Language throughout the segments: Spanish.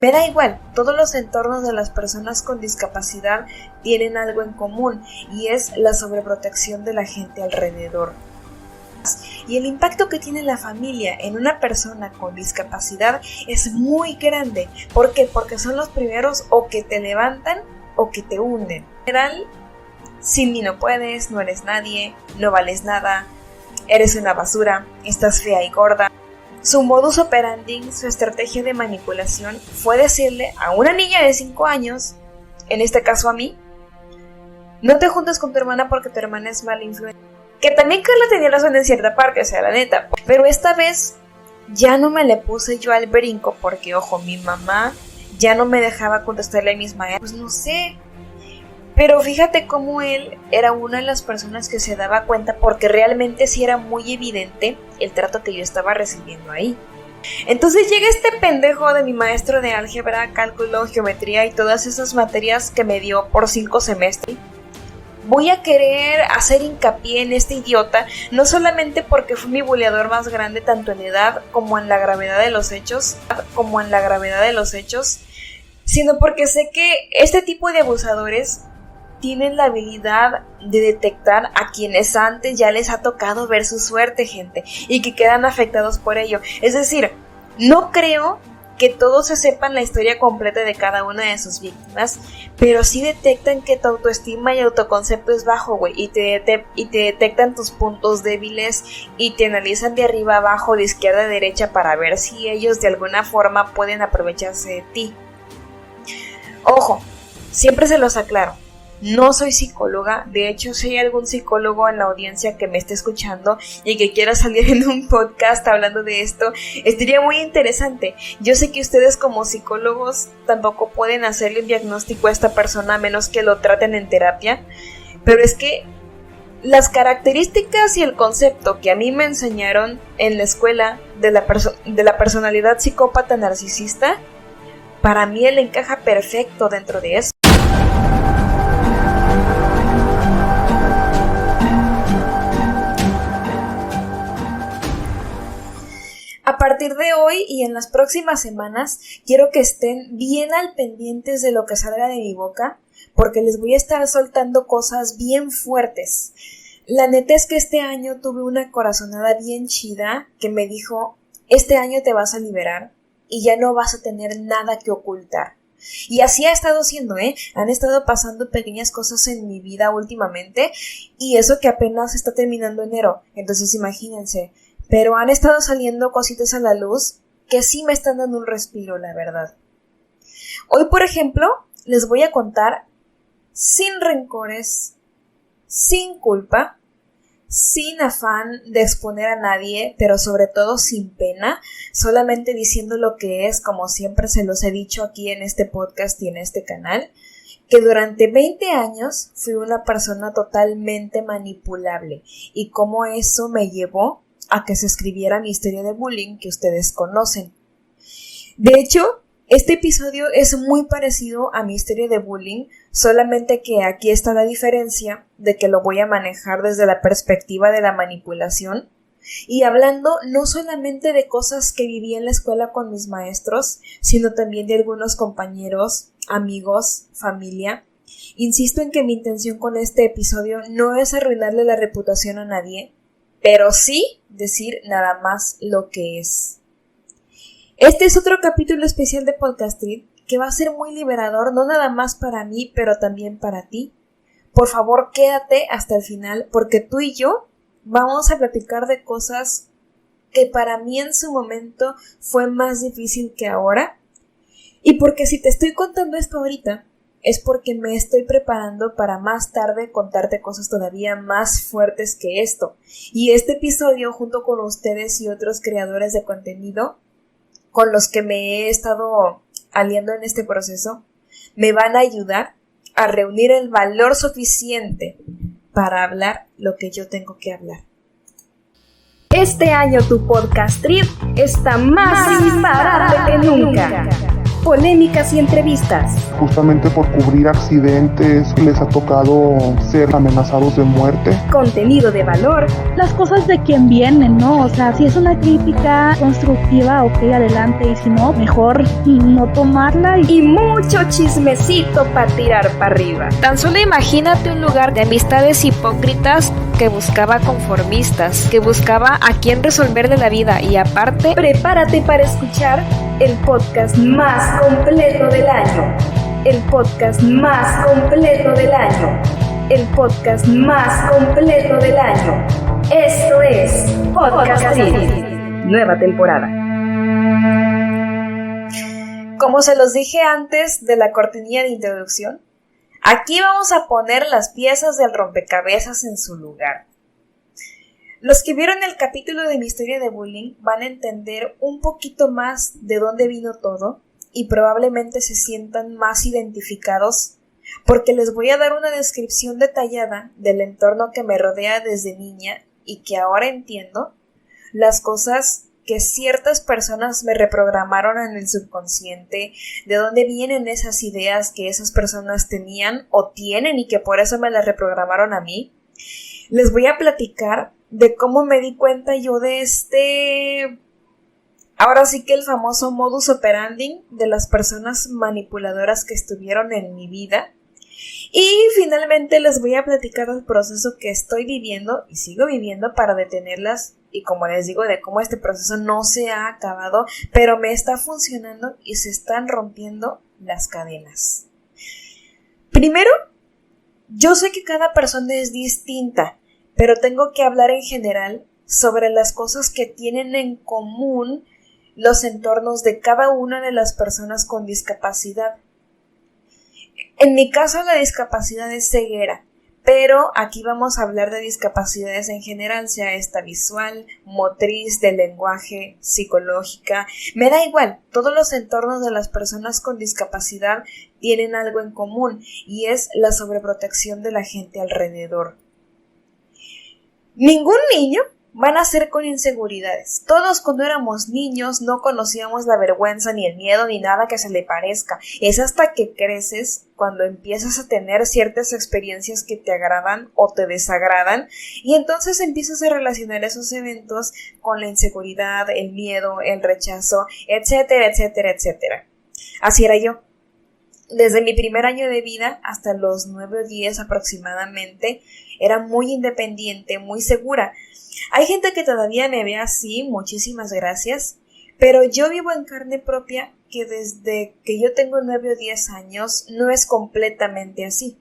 Me da igual, todos los entornos de las personas con discapacidad tienen algo en común y es la sobreprotección de la gente alrededor. Y el impacto que tiene la familia en una persona con discapacidad es muy grande. ¿Por qué? Porque son los primeros o que te levantan o que te hunden. En general, sin mí no puedes, no eres nadie, no vales nada, eres una basura, estás fea y gorda. Su modus operandi, su estrategia de manipulación, fue decirle a una niña de 5 años, en este caso a mí, no te juntes con tu hermana porque tu hermana es mala influencia. Que también Carla tenía razón en cierta parte, o sea, la neta. Pero esta vez ya no me le puse yo al brinco porque, ojo, mi mamá ya no me dejaba contestarle a mis maestros. Pues no sé. Pero fíjate cómo él era una de las personas que se daba cuenta porque realmente sí era muy evidente el trato que yo estaba recibiendo ahí. Entonces llega este pendejo de mi maestro de álgebra, cálculo, geometría y todas esas materias que me dio por 5 semestres. Voy a querer hacer hincapié en este idiota, no solamente porque fue mi buleador más grande tanto en edad como en la gravedad de los hechos, sino porque sé que este tipo de abusadores tienen la habilidad de detectar a quienes antes ya les ha tocado ver su suerte, gente, y que quedan afectados por ello. Es decir, no creo que todos se sepan la historia completa de cada una de sus víctimas, pero sí detectan que tu autoestima y autoconcepto es bajo, güey, y te detectan tus puntos débiles y te analizan de arriba a abajo, de izquierda a derecha para ver si ellos de alguna forma pueden aprovecharse de ti. Ojo, siempre se los aclaro. No soy psicóloga, de hecho si hay algún psicólogo en la audiencia que me esté escuchando y que quiera salir en un podcast hablando de esto, estaría muy interesante. Yo sé que ustedes como psicólogos tampoco pueden hacerle un diagnóstico a esta persona a menos que lo traten en terapia, pero es que las características y el concepto que a mí me enseñaron en la escuela de la personalidad psicópata narcisista, para mí él encaja perfecto dentro de eso. A partir de hoy y en las próximas semanas quiero que estén bien al pendientes de lo que salga de mi boca porque les voy a estar soltando cosas bien fuertes. La neta es que este año tuve una corazonada bien chida que me dijo, este año te vas a liberar y ya no vas a tener nada que ocultar. Y así ha estado siendo, han estado pasando pequeñas cosas en mi vida últimamente y eso que apenas está terminando enero, entonces imagínense. Pero han estado saliendo cositas a la luz que sí me están dando un respiro, la verdad. Hoy, por ejemplo, les voy a contar sin rencores, sin culpa, sin afán de exponer a nadie, pero sobre todo sin pena, solamente diciendo lo que es, como siempre se los he dicho aquí en este podcast y en este canal, que durante 20 años fui una persona totalmente manipulable y cómo eso me llevó a que se escribiera mi historia de bullying que ustedes conocen. De hecho, este episodio es muy parecido a mi historia de bullying, solamente que aquí está la diferencia de que lo voy a manejar desde la perspectiva de la manipulación y hablando no solamente de cosas que viví en la escuela con mis maestros, sino también de algunos compañeros, amigos, familia. Insisto en que mi intención con este episodio no es arruinarle la reputación a nadie, pero sí decir nada más lo que es. Este es otro capítulo especial de Podcastrid que va a ser muy liberador, no nada más para mí, pero también para ti. Por favor, quédate hasta el final, porque tú y yo vamos a platicar de cosas que para mí en su momento fue más difícil que ahora. Y porque si te estoy contando esto ahorita, es porque me estoy preparando para más tarde contarte cosas todavía más fuertes que esto. Y este episodio, junto con ustedes y otros creadores de contenido con los que me he estado aliando en este proceso, me van a ayudar a reunir el valor suficiente para hablar lo que yo tengo que hablar. Este año tu Podcastrid está más imparable que nunca. polémicas y entrevistas. Justamente por cubrir accidentes les ha tocado ser amenazados de muerte. Contenido de valor. Las cosas de quien vienen, ¿no? O sea, si es una crítica constructiva, ok, adelante, y si no, mejor no tomarla. Y mucho chismecito para tirar para arriba. Tan solo imagínate un lugar de amistades hipócritas que buscaba conformistas, que buscaba a quién resolverle la vida y aparte... Prepárate para escuchar el podcast más completo del año. El podcast más completo del año. El podcast más completo del año. Esto es Podcast City. Nueva temporada. Como se los dije antes de la cortinilla de introducción, aquí vamos a poner las piezas del rompecabezas en su lugar. Los que vieron el capítulo de mi historia de bullying van a entender un poquito más de dónde vino todo y probablemente se sientan más identificados porque les voy a dar una descripción detallada del entorno que me rodea desde niña y que ahora entiendo las cosas que ciertas personas me reprogramaron en el subconsciente, de dónde vienen esas ideas que esas personas tenían o tienen y que por eso me las reprogramaron a mí. Les voy a platicar de cómo me di cuenta yo de ahora sí que el famoso modus operandi de las personas manipuladoras que estuvieron en mi vida. Y finalmente les voy a platicar del proceso que estoy viviendo y sigo viviendo para detenerlas y como les digo de cómo este proceso no se ha acabado, pero me está funcionando y se están rompiendo las cadenas. Primero, yo sé que cada persona es distinta, pero tengo que hablar en general sobre las cosas que tienen en común los entornos de cada una de las personas con discapacidad. En mi caso la discapacidad es ceguera, pero aquí vamos a hablar de discapacidades en general, sea esta visual, motriz, de lenguaje, psicológica, me da igual, todos los entornos de las personas con discapacidad tienen algo en común y es la sobreprotección de la gente alrededor. Ningún niño va a nacer con inseguridades. Todos cuando éramos niños no conocíamos la vergüenza, ni el miedo, ni nada que se le parezca. Es hasta que creces cuando empiezas a tener ciertas experiencias que te agradan o te desagradan y entonces empiezas a relacionar esos eventos con la inseguridad, el miedo, el rechazo, etcétera, etcétera, etcétera. Así era yo. Desde mi primer año de vida hasta los 9 o 10 aproximadamente, era muy independiente, muy segura. Hay gente que todavía me ve así, muchísimas gracias, pero yo vivo en carne propia que desde que yo tengo 9 o 10 años no es completamente así.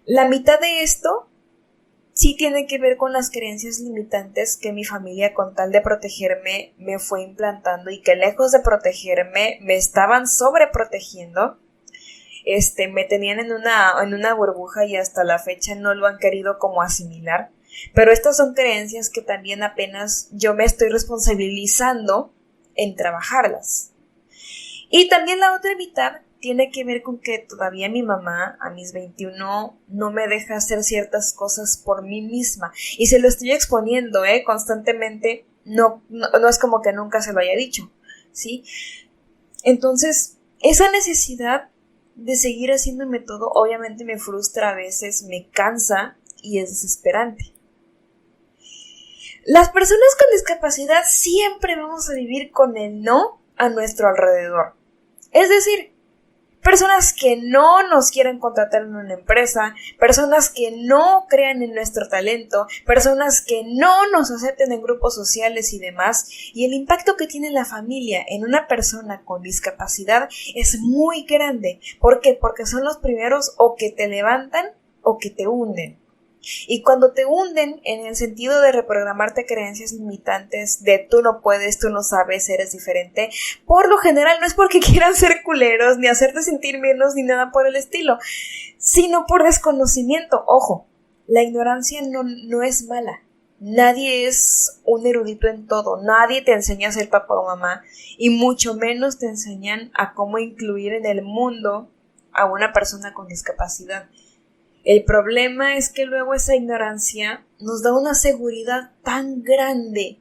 La mitad de esto sí tiene que ver con las creencias limitantes que mi familia, con tal de protegerme, me fue implantando y que lejos de protegerme me estaban sobreprotegiendo. Me tenían en una burbuja y hasta la fecha no lo han querido como asimilar. Pero estas son creencias que también apenas yo me estoy responsabilizando en trabajarlas. Y también la otra mitad tiene que ver con que todavía mi mamá, a mis 21, no me deja hacer ciertas cosas por mí misma. Y se lo estoy exponiendo, constantemente. No es como que nunca se lo haya dicho, ¿sí? Entonces, esa necesidad de seguir haciéndome todo, obviamente me frustra a veces, me cansa y es desesperante. Las personas con discapacidad siempre vamos a vivir con el no a nuestro alrededor. Es decir, personas que no nos quieren contratar en una empresa, personas que no crean en nuestro talento, personas que no nos acepten en grupos sociales y demás, y el impacto que tiene la familia en una persona con discapacidad es muy grande. ¿Por qué? Porque son los primeros o que te levantan o que te hunden. Y cuando te hunden en el sentido de reprogramarte creencias limitantes de tú no puedes, tú no sabes, eres diferente, por lo general no es porque quieran ser culeros, ni hacerte sentir menos, ni nada por el estilo, sino por desconocimiento. Ojo, la ignorancia no es mala. Nadie es un erudito en todo, nadie te enseña a ser papá o mamá, y mucho menos te enseñan a cómo incluir en el mundo a una persona con discapacidad. El problema es que luego esa ignorancia nos da una seguridad tan grande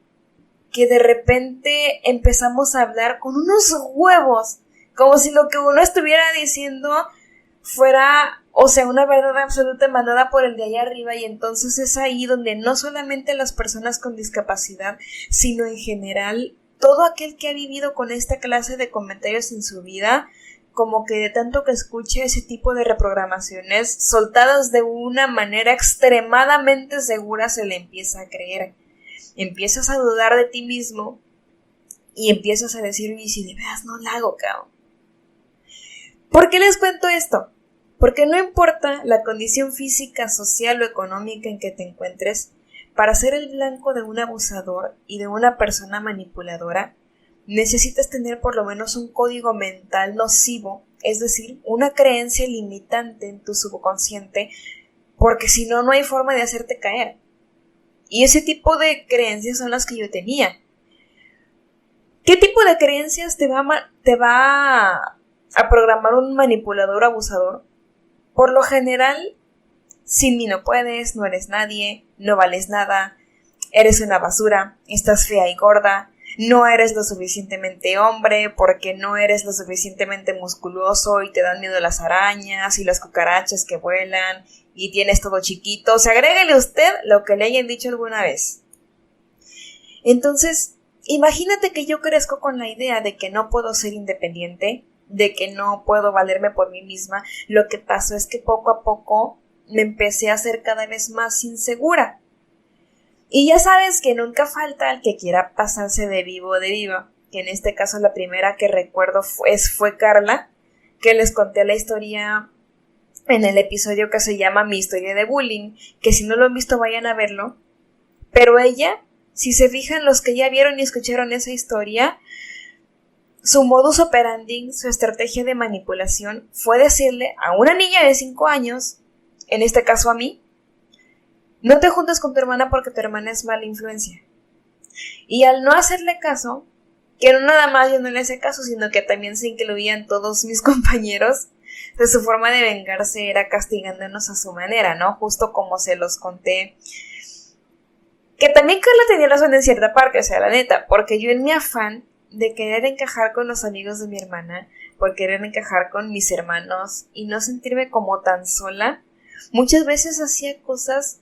que de repente empezamos a hablar con unos huevos, como si lo que uno estuviera diciendo fuera, o sea, una verdad absoluta mandada por el de allá arriba, y entonces es ahí donde no solamente las personas con discapacidad, sino en general todo aquel que ha vivido con esta clase de comentarios en su vida, como que de tanto que escucha ese tipo de reprogramaciones soltadas de una manera extremadamente segura, se le empieza a creer. Empiezas a dudar de ti mismo y empiezas a decir, y si de veras no la hago, cabrón. ¿Por qué les cuento esto? Porque no importa la condición física, social o económica en que te encuentres, para ser el blanco de un abusador y de una persona manipuladora, necesitas tener por lo menos un código mental nocivo, es decir, una creencia limitante en tu subconsciente, porque si no, no hay forma de hacerte caer. Y ese tipo de creencias son las que yo tenía. ¿Qué tipo de creencias te va a programar un manipulador o abusador? Por lo general, sin mí no puedes, no eres nadie, no vales nada, eres una basura, estás fea y gorda, no eres lo suficientemente hombre porque no eres lo suficientemente musculoso y te dan miedo las arañas y las cucarachas que vuelan y tienes todo chiquito. O sea, agréguele usted lo que le hayan dicho alguna vez. Entonces, imagínate que yo crezco con la idea de que no puedo ser independiente, de que no puedo valerme por mí misma. Lo que pasó es que poco a poco me empecé a ser cada vez más insegura. Y ya sabes que nunca falta el que quiera pasarse de vivo o de viva, que en este caso la primera que recuerdo fue Carla, que les conté la historia en el episodio que se llama Mi historia de bullying, que si no lo han visto vayan a verlo. Pero ella, si se fijan los que ya vieron y escucharon esa historia, su modus operandi, su estrategia de manipulación fue decirle a una niña de 5 años, en este caso a mí, no te juntes con tu hermana porque tu hermana es mala influencia. Y al no hacerle caso, que no nada más yo no le hice caso, sino que también se incluían todos mis compañeros, de su forma de vengarse era castigándonos a su manera, ¿no? Justo como se los conté. Que también Carla tenía razón en cierta parte, o sea, la neta, porque yo en mi afán de querer encajar con los amigos de mi hermana, por querer encajar con mis hermanos y no sentirme como tan sola, muchas veces hacía cosas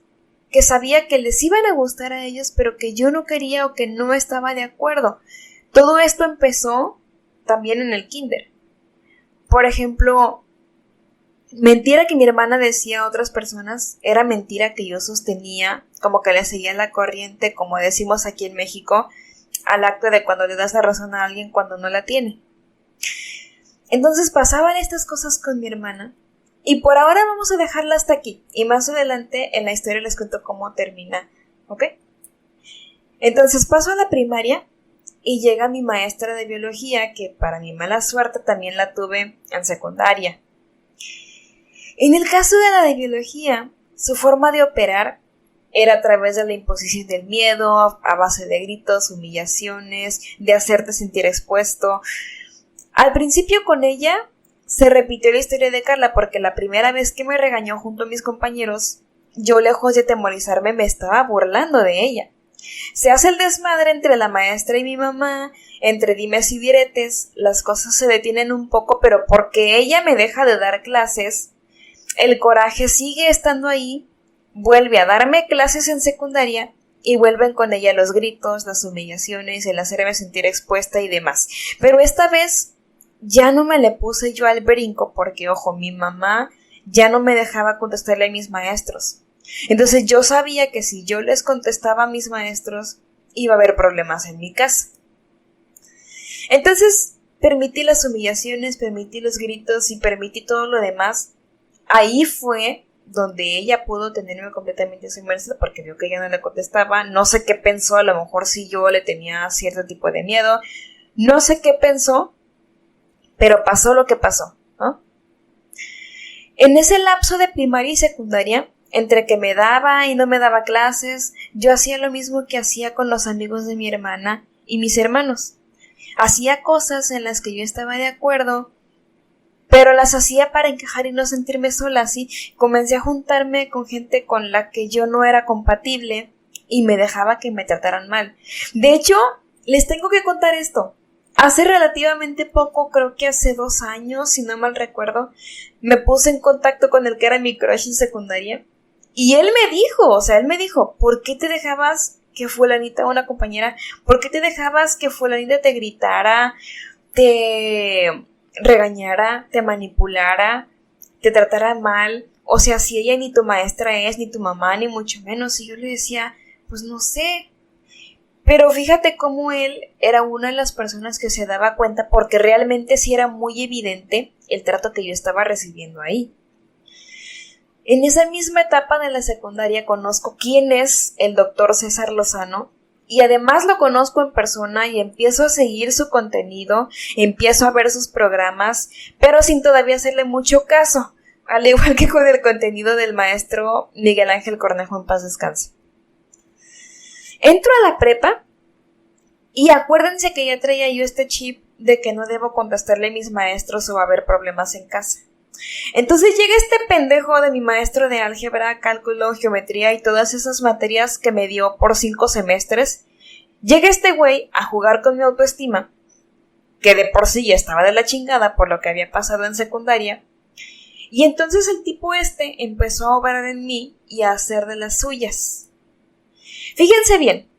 que sabía que les iban a gustar a ellos, pero que yo no quería o que no estaba de acuerdo. Todo esto empezó también en el kinder. Por ejemplo, mentira que mi hermana decía a otras personas era mentira que yo sostenía, como que le seguía la corriente, como decimos aquí en México, al acto de cuando le das la razón a alguien cuando no la tiene. Entonces pasaban estas cosas con mi hermana, y por ahora vamos a dejarla hasta aquí, y más adelante en la historia les cuento cómo termina, ¿ok? Entonces paso a la primaria y llega mi maestra de biología, que para mi mala suerte también la tuve en secundaria. En el caso de la de biología, su forma de operar era a través de la imposición del miedo, a base de gritos, humillaciones, de hacerte sentir expuesto. Al principio con ella se repitió la historia de Carla, porque la primera vez que me regañó junto a mis compañeros, yo lejos de atemorizarme me estaba burlando de ella. Se hace el desmadre entre la maestra y mi mamá, entre dimes y diretes, las cosas se detienen un poco, pero porque ella me deja de dar clases, el coraje sigue estando ahí, vuelve a darme clases en secundaria y vuelven con ella los gritos, las humillaciones, el hacerme sentir expuesta y demás. Pero esta vez ya no me le puse yo al brinco porque, ojo, mi mamá ya no me dejaba contestarle a mis maestros. Entonces yo sabía que si yo les contestaba a mis maestros iba a haber problemas en mi casa. Entonces permití las humillaciones, permití los gritos y permití todo lo demás. Ahí fue donde ella pudo tenerme completamente a su merced porque vio que ella no le contestaba. No sé qué pensó, a lo mejor si yo le tenía cierto tipo de miedo. No sé qué pensó, pero pasó lo que pasó, ¿no? En ese lapso de primaria y secundaria, entre que me daba y no me daba clases, yo hacía lo mismo que hacía con los amigos de mi hermana y mis hermanos. Hacía cosas en las que yo estaba de acuerdo, pero las hacía para encajar y no sentirme sola, ¿sí? Comencé a juntarme con gente con la que yo no era compatible y me dejaba que me trataran mal. De hecho, les tengo que contar esto. Hace relativamente poco, creo que hace 2 años, si no mal recuerdo, me puse en contacto con el que era mi crush en secundaria. Y él me dijo, ¿por qué te dejabas que fulanita, una compañera, por qué te dejabas que fulanita te gritara, te regañara, te manipulara, te tratara mal? O sea, si ella ni tu maestra es, ni tu mamá, ni mucho menos. Y yo le decía, pues no sé. Pero fíjate cómo él era una de las personas que se daba cuenta, porque realmente sí era muy evidente el trato que yo estaba recibiendo ahí. En esa misma etapa de la secundaria conozco quién es el doctor César Lozano, y además lo conozco en persona y empiezo a seguir su contenido, empiezo a ver sus programas, pero sin todavía hacerle mucho caso, al igual que con el contenido del maestro Miguel Ángel Cornejo, en paz descanse. Entro a la prepa y acuérdense que ya traía yo este chip de que no debo contestarle a mis maestros o va a haber problemas en casa. Entonces llega este pendejo de mi maestro de álgebra, cálculo, geometría y todas esas materias que me dio por 5 semestres. Llega este güey a jugar con mi autoestima, que de por sí ya estaba de la chingada por lo que había pasado en secundaria. Y entonces el tipo empezó a obrar en mí y a hacer de las suyas. Fíjense bien,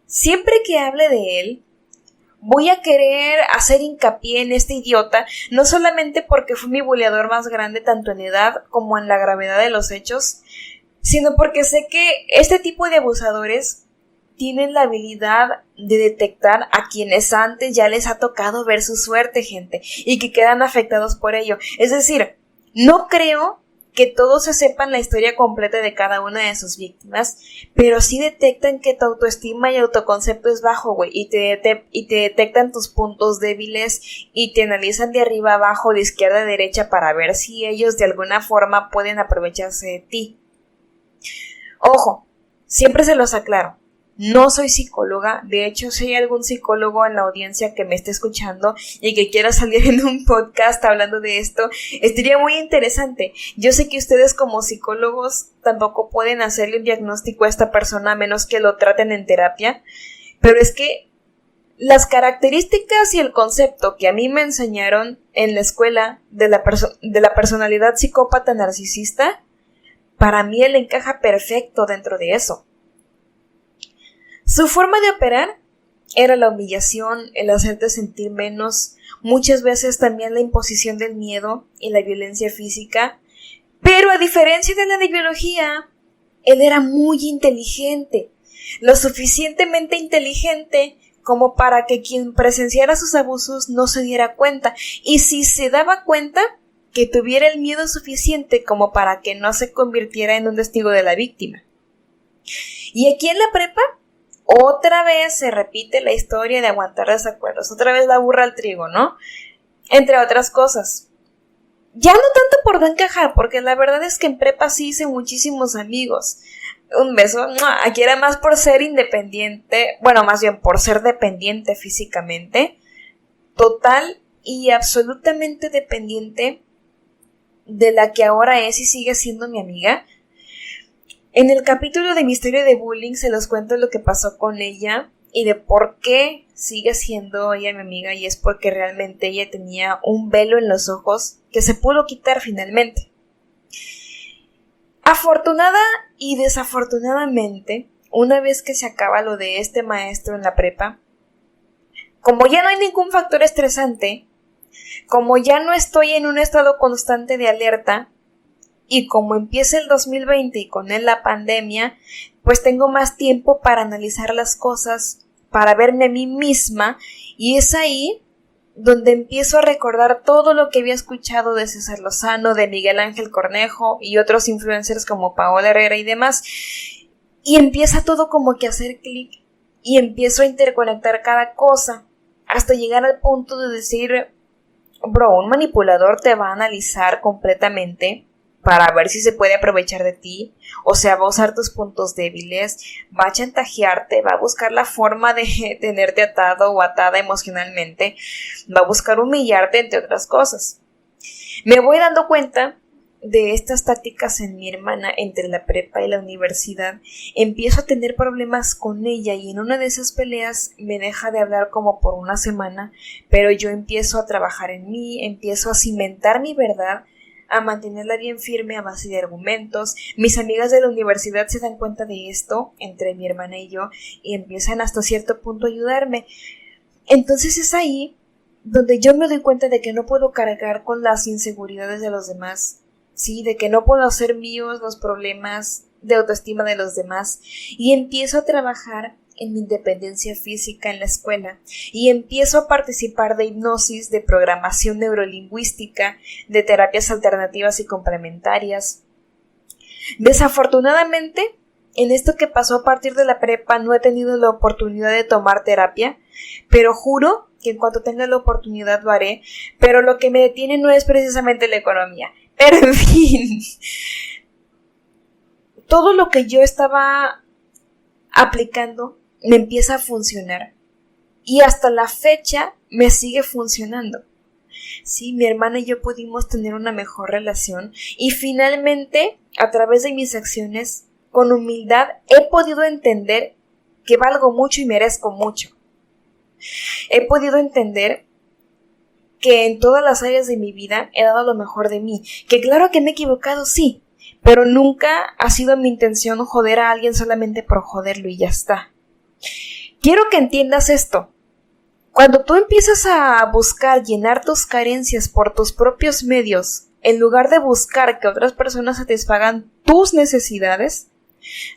siempre que hable de él, voy a querer hacer hincapié en este idiota, no solamente porque fue mi buleador más grande tanto en edad como en la gravedad de los hechos, sino porque sé que este tipo de abusadores tienen la habilidad de detectar a quienes antes ya les ha tocado ver su suerte, gente, y que quedan afectados por ello. Es decir, no creo que todos se sepan la historia completa de cada una de sus víctimas, pero sí detectan que tu autoestima y autoconcepto es bajo, güey, y te detectan tus puntos débiles y te analizan de arriba a abajo, de izquierda a derecha para ver si ellos de alguna forma pueden aprovecharse de ti. Ojo, siempre se los aclaro. No soy psicóloga, de hecho si hay algún psicólogo en la audiencia que me esté escuchando y que quiera salir en un podcast hablando de esto, estaría muy interesante. Yo sé que ustedes como psicólogos tampoco pueden hacerle un diagnóstico a esta persona a menos que lo traten en terapia, pero es que las características y el concepto que a mí me enseñaron en la escuela de la personalidad psicópata narcisista, para mí él encaja perfecto dentro de eso. Su forma de operar era la humillación, el hacerte sentir menos, muchas veces también la imposición del miedo y la violencia física, pero a diferencia de la de biología, él era muy inteligente, lo suficientemente inteligente como para que quien presenciara sus abusos no se diera cuenta, y si se daba cuenta, que tuviera el miedo suficiente como para que no se convirtiera en un testigo de la víctima. Y aquí en la prepa, otra vez se repite la historia de aguantar desacuerdos, otra vez la burra al trigo, ¿no? Entre otras cosas. Ya no tanto por no encajar, porque la verdad es que en prepa sí hice muchísimos amigos. Un beso, aquí era más por ser independiente, bueno, más bien por ser dependiente físicamente, total y absolutamente dependiente de la que ahora es y sigue siendo mi amiga. En el capítulo de mi historia de bullying se los cuento lo que pasó con ella y de por qué sigue siendo ella mi amiga, y es porque realmente ella tenía un velo en los ojos que se pudo quitar finalmente. Afortunada y desafortunadamente, una vez que se acaba lo de este maestro en la prepa, como ya no hay ningún factor estresante, como ya no estoy en un estado constante de alerta, y como empieza el 2020 y con él la pandemia, pues tengo más tiempo para analizar las cosas, para verme a mí misma, y es ahí donde empiezo a recordar todo lo que había escuchado de César Lozano, de Miguel Ángel Cornejo y otros influencers como Paola Herrera y demás, y empieza todo como que a hacer clic, y empiezo a interconectar cada cosa, hasta llegar al punto de decir, bro, un manipulador te va a analizar completamente para ver si se puede aprovechar de ti, o sea, va a usar tus puntos débiles, va a chantajearte, va a buscar la forma de tenerte atado o atada emocionalmente, va a buscar humillarte, entre otras cosas. Me voy dando cuenta de estas tácticas en mi hermana entre la prepa y la universidad, empiezo a tener problemas con ella y en una de esas peleas me deja de hablar como por una semana, pero yo empiezo a trabajar en mí, empiezo a cimentar mi verdad, a mantenerla bien firme a base de argumentos. Mis amigas de la universidad se dan cuenta de esto entre mi hermana y yo y empiezan hasta cierto punto a ayudarme. Entonces es ahí donde yo me doy cuenta de que no puedo cargar con las inseguridades de los demás, sí, de que no puedo hacer míos los problemas de autoestima de los demás, y empiezo a trabajar en mi independencia física en la escuela y empiezo a participar de hipnosis, de programación neurolingüística, de terapias alternativas y complementarias. Desafortunadamente, en esto que pasó a partir de la prepa no he tenido la oportunidad de tomar terapia, pero juro que en cuanto tenga la oportunidad lo haré, pero lo que me detiene no es precisamente la economía. Pero en fin, todo lo que yo estaba aplicando me empieza a funcionar y hasta la fecha me sigue funcionando. Sí, mi hermana y yo pudimos tener una mejor relación y finalmente, a través de mis acciones, con humildad, he podido entender que valgo mucho y merezco mucho. He podido entender que en todas las áreas de mi vida he dado lo mejor de mí, que claro que me he equivocado, sí, pero nunca ha sido mi intención joder a alguien solamente por joderlo y ya está. Quiero que entiendas esto. Cuando tú empiezas a buscar llenar tus carencias por tus propios medios, en lugar de buscar que otras personas satisfagan tus necesidades,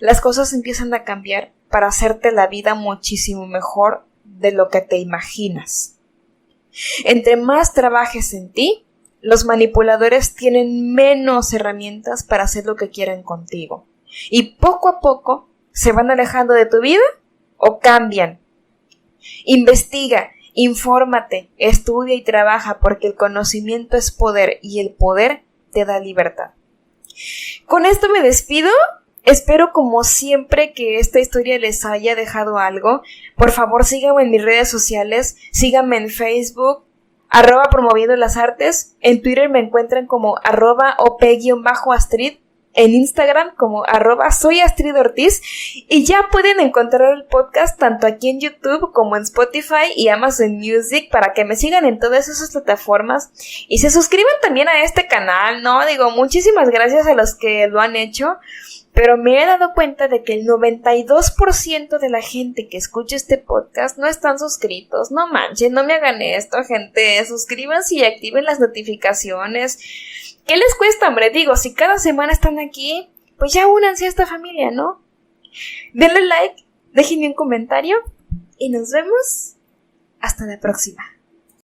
las cosas empiezan a cambiar para hacerte la vida muchísimo mejor de lo que te imaginas. Entre más trabajes en ti, los manipuladores tienen menos herramientas para hacer lo que quieran contigo. Y poco a poco se van alejando de tu vida o cambian. Investiga, infórmate, estudia y trabaja porque el conocimiento es poder y el poder te da libertad. Con esto me despido. Espero como siempre que esta historia les haya dejado algo. Por favor síganme en mis redes sociales, síganme en Facebook, @promoviendo las artes, en Twitter me encuentran como @op_astrid, en Instagram como @soyastridortiz y ya pueden encontrar el podcast tanto aquí en YouTube como en Spotify y Amazon Music para que me sigan en todas esas plataformas y se suscriban también a este canal, ¿no? Digo, muchísimas gracias a los que lo han hecho. Pero me he dado cuenta de que el 92% de la gente que escucha este podcast no están suscritos. No manchen, no me hagan esto, gente. Suscríbanse y activen las notificaciones. ¿Qué les cuesta, hombre? Digo, si cada semana están aquí, pues ya únanse a esta familia, ¿no? Denle like, déjenme un comentario y nos vemos hasta la próxima.